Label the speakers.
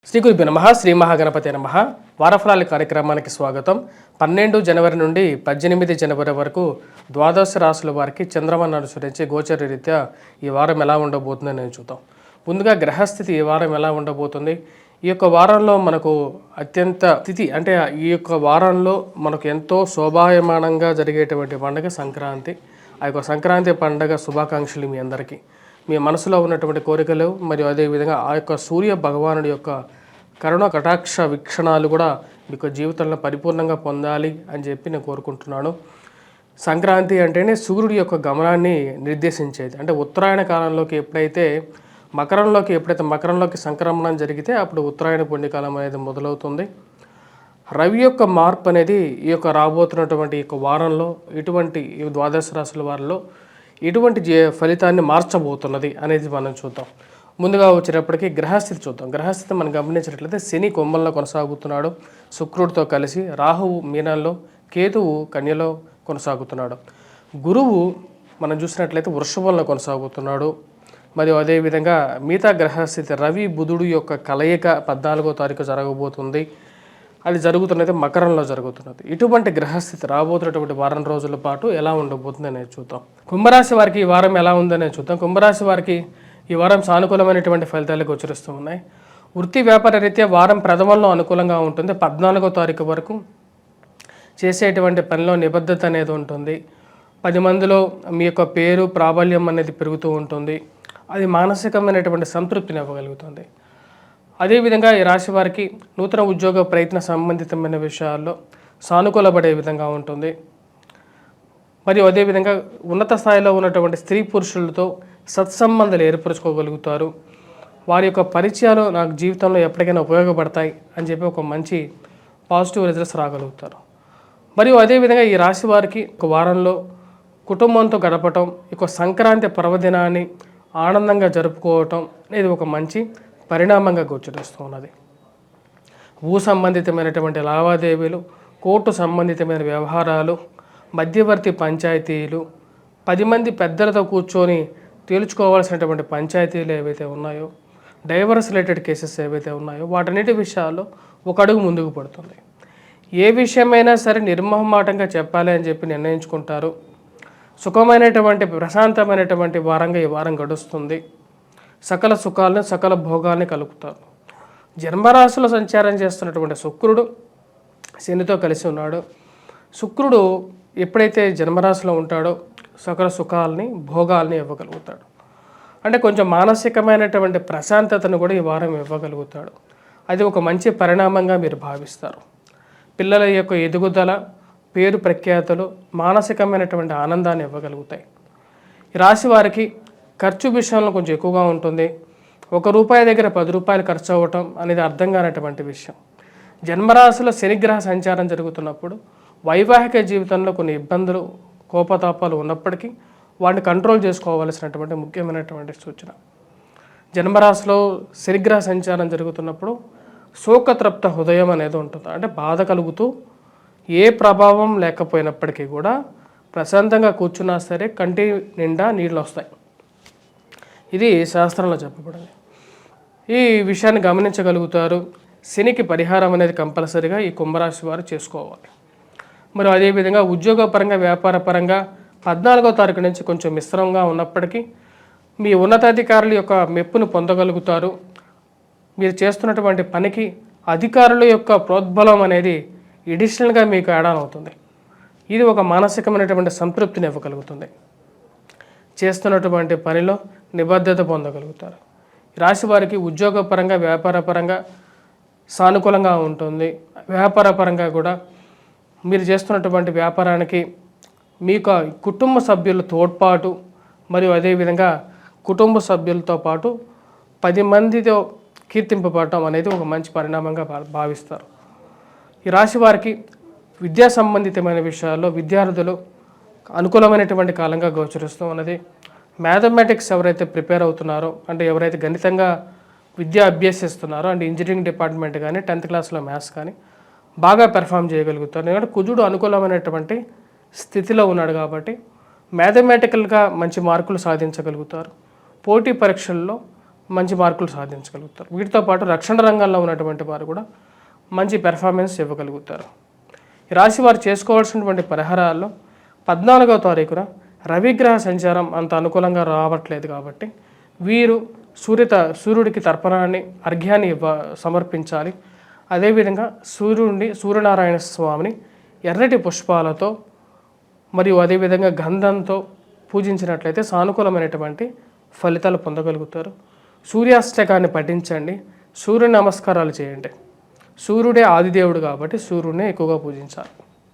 Speaker 1: శ్రీ గురుభ్యో నమః. శ్రీ మహాగణపతి నమః. వారఫలాల కార్యక్రమానికి స్వాగతం. 12 జనవరి నుండి 18 జనవరి వరకు ద్వాదశ రాశుల వారికి చంద్రమానం అనుసరించి గోచర రీత్యా ఈ వారం ఎలా ఉండబోతుందో నేను చూద్దాం. ముందుగా గ్రహస్థితి ఈ వారం ఎలా ఉండబోతుంది, ఈ యొక్క వారంలో మనకు అత్యంత స్థితి అంటే ఈ యొక్క వారంలో మనకు ఎంతో శోభాయమానంగా జరిగేటువంటి పండుగ సంక్రాంతి. ఆ యొక్క సంక్రాంతి పండుగ శుభాకాంక్షలు మీ అందరికీ. మీ మనసులో ఉన్నటువంటి కోరికలు మరియు అదేవిధంగా ఆ యొక్క సూర్య భగవానుడి యొక్క కరుణ కటాక్ష వీక్షణాలు కూడా మీకు జీవితంలో పరిపూర్ణంగా పొందాలి అని చెప్పి నేను కోరుకుంటున్నాను. సంక్రాంతి అంటేనే సూర్యుడి యొక్క గమనాన్ని నిర్దేశించేది. అంటే ఉత్తరాయణ కాలంలోకి ఎప్పుడైతే మకరంలోకి సంక్రమణం జరిగితే అప్పుడు ఉత్తరాయణ పుణ్యకాలం అనేది మొదలవుతుంది. రవి యొక్క మార్పు అనేది ఈ యొక్క రాబోతున్నటువంటి ఈ యొక్క వారంలో ఇటువంటి ద్వాదశ రాశుల వారిలో ఎటువంటి ఫలితాన్ని మార్చబోతున్నది అనేది మనం చూద్దాం. ముందుగా వచ్చేటప్పటికి గ్రహస్థితి చూద్దాం. గ్రహస్థితి మనం గమనించినట్లయితే శని కుంభంలో కొనసాగుతున్నాడు శుక్రుడితో కలిసి, రాహువు మీనంలో, కేతువు కన్యలో కొనసాగుతున్నాడు. గురువు మనం చూసినట్లయితే వృషభంలో కొనసాగుతున్నాడు. మరియు అదేవిధంగా మిగతా గ్రహస్థితి రవి బుధుడు యొక్క కలయిక 14వ తారీఖు జరగబోతుంది. అది జరుగుతున్నది మకరంలో జరుగుతున్నది. ఇటువంటి గ్రహస్థితి రాబోతున్నటువంటి వారం రోజుల పాటు ఎలా ఉండబోతుంది అనేది చూద్దాం. కుంభరాశి వారికి ఈ వారం ఎలా ఉందనేది చూద్దాం. కుంభరాశి వారికి ఈ వారం సానుకూలమైనటువంటి ఫలితాలు గోచరిస్తూ ఉన్నాయి. వృత్తి వ్యాపార రీత్యా వారం ప్రథమంలో అనుకూలంగా ఉంటుంది. 14వ తారీఖు వరకు చేసేటువంటి పనిలో నిబద్ధత అనేది ఉంటుంది. 10 మందిలో మీ యొక్క పేరు ప్రాబల్యం అనేది పెరుగుతూ ఉంటుంది. అది మానసికమైనటువంటి సంతృప్తిని ఇవ్వగలుగుతుంది. అదేవిధంగా ఈ రాశి వారికి నూతన ఉద్యోగ ప్రయత్న సంబంధితమైన విషయాల్లో సానుకూలపడే విధంగా ఉంటుంది. మరియు అదేవిధంగా ఉన్నత స్థాయిలో ఉన్నటువంటి స్త్రీ పురుషులతో సత్సంబంధాలు ఏర్పరచుకోగలుగుతారు. వారి యొక్క పరిచయాలు నాకు జీవితంలో ఎప్పటికైనా ఉపయోగపడతాయి అని చెప్పి ఒక మంచి పాజిటివ్ రిజల్ట్స్ రాగలుగుతారు. మరియు అదేవిధంగా ఈ రాశి వారికి ఒక వారంలో కుటుంబంతో గడపటం, ఇక సంక్రాంతి పర్వదినాన్ని ఆనందంగా జరుపుకోవటం అనేది ఒక మంచి పరిణామంగా గోచరిస్తూ ఉన్నది. భూ సంబంధితమైనటువంటి లావాదేవీలు, కోర్టు సంబంధితమైన వ్యవహారాలు, మధ్యవర్తి పంచాయతీలు, 10 మంది పెద్దలతో కూర్చొని తేల్చుకోవాల్సినటువంటి పంచాయతీలు ఏవైతే ఉన్నాయో, డైవర్స్ రిలేటెడ్ కేసెస్ ఏవైతే ఉన్నాయో వాటన్నిటి విషయాల్లో ఒక అడుగు ముందుకు పడుతుంది. ఏ విషయమైనా సరే నిర్మోహమాటంగా చెప్పాలి అని చెప్పి నిర్ణయించుకుంటారు. సుఖమైనటువంటి ప్రశాంతమైనటువంటి వారంగా ఈ వారం గడుస్తుంది. సకల సుఖాలను సకల భోగాల్ని కలుగుతారు. జన్మరాశిలో సంచారం చేస్తున్నటువంటి శుక్రుడు శనితో కలిసి ఉన్నాడు. శుక్రుడు ఎప్పుడైతే జన్మరాశిలో ఉంటాడో సకల సుఖాలని భోగాల్ని ఇవ్వగలుగుతాడు. అంటే కొంచెం మానసికమైనటువంటి ప్రశాంతతను కూడా ఈ వారం ఇవ్వగలుగుతాడు. అది ఒక మంచి పరిణామంగా మీరు భావిస్తారు. పిల్లల యొక్క ఎదుగుదల, పేరు ప్రఖ్యాతులు మానసికమైనటువంటి ఆనందాన్ని ఇవ్వగలుగుతాయి. ఈ రాశి వారికి ఖర్చు విషయంలో కొంచెం ఎక్కువగా ఉంటుంది. ₹1 దగ్గర ₹10 ఖర్చు అవ్వటం అనేది అర్థం కానటువంటి విషయం. జన్మరాశిలో శనిగ్రహ సంచారం జరుగుతున్నప్పుడు వైవాహిక జీవితంలో కొన్ని ఇబ్బందులు, కోపతాపాలు ఉన్నప్పటికీ వాటిని కంట్రోల్ చేసుకోవాల్సినటువంటి ముఖ్యమైనటువంటి సూచన. జన్మరాశిలో శనిగ్రహ సంచారం జరుగుతున్నప్పుడు శోకతృప్త హృదయం అనేది ఉంటుంది. అంటే బాధ కలుగుతూ ఏ ప్రభావం లేకపోయినప్పటికీ కూడా ప్రశాంతంగా కూర్చున్నా సరే కంటి నిండా నీళ్ళు వస్తాయి. ఇది శాస్త్రంలో చెప్పబడింది. ఈ విషయాన్ని గమనించగలుగుతారు. శనికి పరిహారం అనేది కంపల్సరీగా ఈ కుంభరాశి వారు చేసుకోవాలి. మరి అదేవిధంగా ఉద్యోగపరంగా వ్యాపార పరంగా 14వ తారీఖు నుంచి కొంచెం మిశ్రమంగా ఉన్నప్పటికీ మీ ఉన్నతాధికారుల యొక్క మెప్పును పొందగలుగుతారు. మీరు చేస్తున్నటువంటి పనికి అధికారుల యొక్క ప్రోద్బలం అనేది ఎడిషనల్గా మీకు యాడ్ ఆన్ అవుతుంది. ఇది ఒక మానసికమైనటువంటి సంతృప్తిని ఇవ్వగలుగుతుంది. చేస్తున్నటువంటి పనిలో నిబద్ధత పొందగలుగుతారు. రాశి వారికి ఉద్యోగపరంగా వ్యాపార పరంగా సానుకూలంగా ఉంటుంది. వ్యాపార పరంగా కూడా మీరు చేస్తున్నటువంటి వ్యాపారానికి మీకు కుటుంబ సభ్యుల తోడ్పాటు మరియు అదేవిధంగా కుటుంబ సభ్యులతో పాటు 10 మందితో కీర్తింపబడటం అనేది ఒక మంచి పరిణామంగా భావిస్తారు. ఈ రాశి వారికి విద్యా సంబంధితమైన విషయాల్లో విద్యార్థులు అనుకూలమైనటువంటి కాలంగా గోచరిస్తూ ఉన్నది. మ్యాథమెటిక్స్ ఎవరైతే ప్రిపేర్ అవుతున్నారో, అంటే ఎవరైతే గణితంగా విద్య అభ్యసిస్తున్నారో, అంటే ఇంజనీరింగ్ డిపార్ట్మెంట్ కానీ 10th క్లాస్లో మ్యాథ్స్ కానీ బాగా పెర్ఫామ్ చేయగలుగుతారు. ఎందుకంటే కుజుడు అనుకూలమైనటువంటి స్థితిలో ఉన్నాడు కాబట్టి మ్యాథమెటికల్గా మంచి మార్కులు సాధించగలుగుతారు. పోటీ పరీక్షల్లో మంచి మార్కులు సాధించగలుగుతారు. వీటితో పాటు రక్షణ రంగంలో ఉన్నటువంటి వారు కూడా మంచి పెర్ఫార్మెన్స్ ఇవ్వగలుగుతారు. ఈ రాశి వారు చేసుకోవాల్సినటువంటి పరిహారాల్లో 14వ తారీఖున రవిగ్రహ సంచారం అంత అనుకూలంగా రావట్లేదు కాబట్టి వీరు సూర్యుడికి తర్పణాన్ని అర్ఘ్యాన్ని సమర్పించాలి. అదేవిధంగా సూర్యనారాయణ స్వామిని ఎర్రటి పుష్పాలతో మరియు అదేవిధంగా గంధంతో పూజించినట్లయితే సానుకూలమైనటువంటి ఫలితాలు పొందగలుగుతారు. సూర్యాష్టకాన్ని పఠించండి, సూర్య నమస్కారాలు చేయండి. సూర్యుడే ఆదిదేవుడు కాబట్టి సూర్యుడినే ఎక్కువగా పూజించాలి.